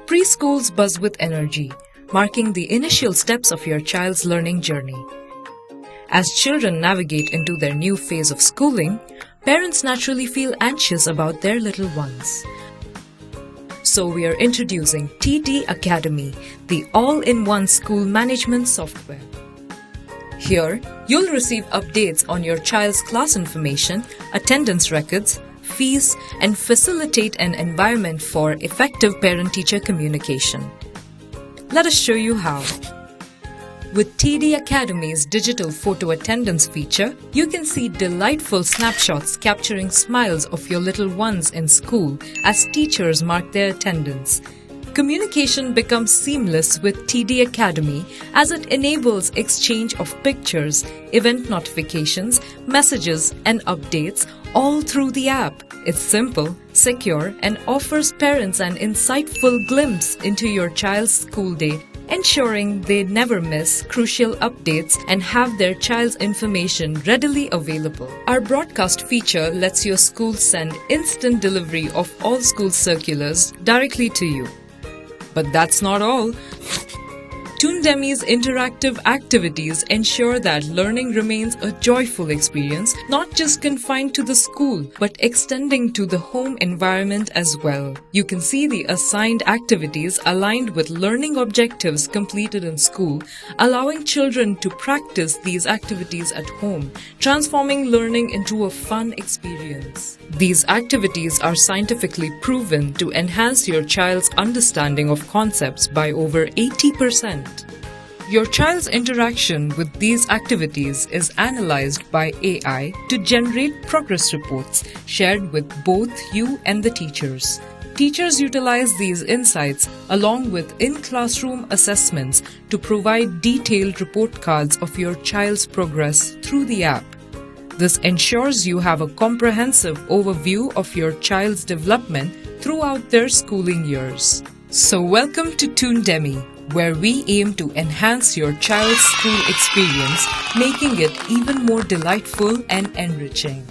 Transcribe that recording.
Preschools buzz with energy, marking the initial steps of your child's learning journey. As children navigate into their new phase of schooling, parents naturally feel anxious about their little ones. So we are introducing TD Academy, the all-in-one school management software. Here, you'll receive updates on your child's class information, attendance records, fees, and facilitate an environment for effective parent-teacher communication. Let us show you how. With TD Academy's digital photo attendance feature, you can see delightful snapshots capturing smiles of your little ones in school as teachers mark their attendance. Communication becomes seamless with TD Academy as it enables exchange of pictures, event notifications, messages, and updates all through the app. It's simple, secure, and offers parents an insightful glimpse into your child's school day, ensuring they never miss crucial updates and have their child's information readily available. Our broadcast feature lets your school send instant delivery of all school circulars directly to you. But that's not all. Toon Demy's interactive activities ensure that learning remains a joyful experience, not just confined to the school, but extending to the home environment as well. You can see the assigned activities aligned with learning objectives completed in school, allowing children to practice these activities at home, transforming learning into a fun experience. These activities are scientifically proven to enhance your child's understanding of concepts by over 80%. Your child's interaction with these activities is analyzed by AI to generate progress reports shared with both you and the teachers. Teachers utilize these insights along with in-classroom assessments to provide detailed report cards of your child's progress through the app. This ensures you have a comprehensive overview of your child's development throughout their schooling years. So welcome to Toon Demy, where we aim to enhance your child's school experience, making it even more delightful and enriching.